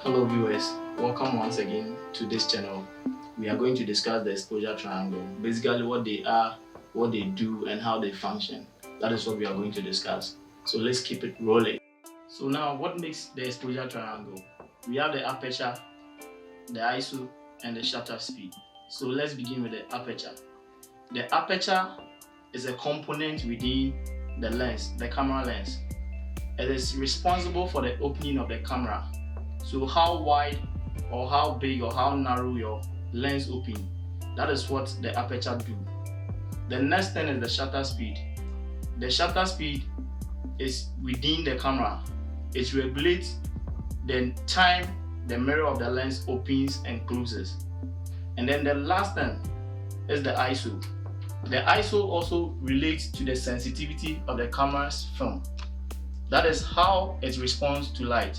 Hello viewers, welcome once again to this channel. We are going to discuss the exposure triangle, basically what they are, what they do and how they function. That is what we are going to discuss. So let's keep it rolling. So now what makes the exposure triangle? We have the aperture, the ISO and the shutter speed. So let's begin with the aperture. The aperture is a component within the lens, the camera lens. It is responsible for the opening of the camera. So how wide or how big or how narrow your lens open, that is what the aperture do. The next thing is the shutter speed. The shutter speed is within the camera. It regulates the time the mirror of the lens opens and closes. And then the last thing is the ISO. The ISO also relates to the sensitivity of the camera's film. That is how it responds to light.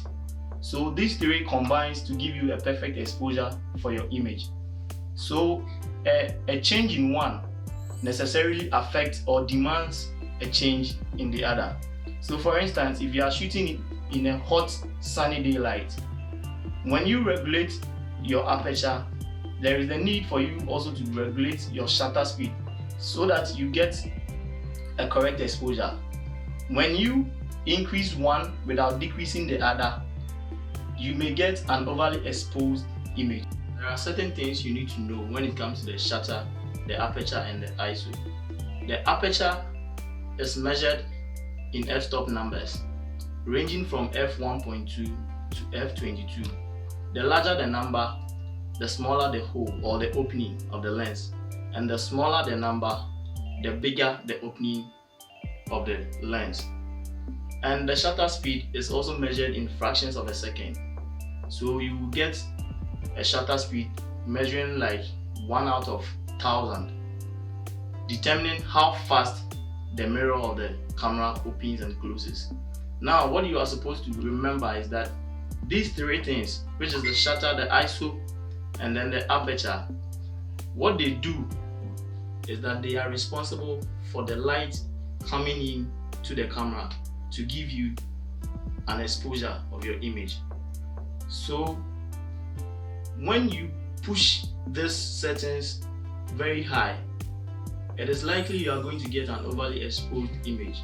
So these three combines to give you a perfect exposure for your image. So a change in one necessarily affects or demands a change in the other. So for instance, if you are shooting in a hot sunny daylight, when you regulate your aperture, there is a need for you also to regulate your shutter speed so that you get a correct exposure. When you increase one without decreasing the other, you may get an overly exposed image. There are certain things you need to know when it comes to the shutter, the aperture and the ISO. The aperture is measured in f-stop numbers ranging from f1.2 to f22. The larger the number, the smaller the hole or the opening of the lens, and the smaller the number, the bigger the opening of the lens. And the shutter speed is also measured in fractions of a second. So you will get a shutter speed measuring like 1 out of 1,000, determining how fast the mirror of the camera opens and closes. Now what you are supposed to remember is that these three things, which is the shutter, the ISO and then the aperture, what they do is that they are responsible for the light coming in to the camera to give you an exposure of your image. So when you push these settings very high, it is likely you are going to get an overly exposed image.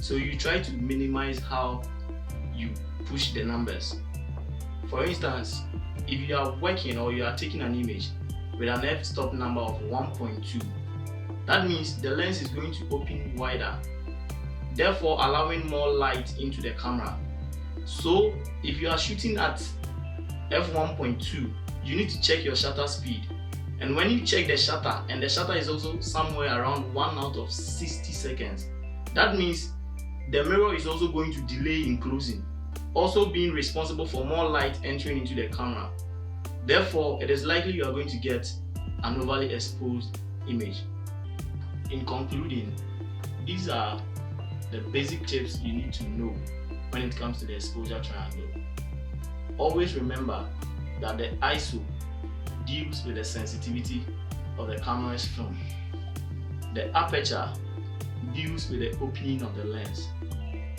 So you try to minimize how you push the numbers. For instance, if you are working or you are taking an image with an f-stop number of 1.2, that means the lens is going to open wider, therefore allowing more light into the camera. So if you are shooting at f1.2, you need to check your shutter speed. And when you check the shutter, and the shutter is also somewhere around 1 out of 60 seconds, that means the mirror is also going to delay in closing, also being responsible for more light entering into the camera. Therefore, it is likely you are going to get an overly exposed image. In concluding, these are the basic tips you need to know when it comes to the exposure triangle. Always remember that the ISO deals with the sensitivity of the camera's film. The aperture deals with the opening of the lens.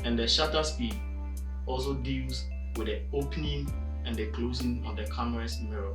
And the shutter speed also deals with the opening and the closing of the camera's mirror.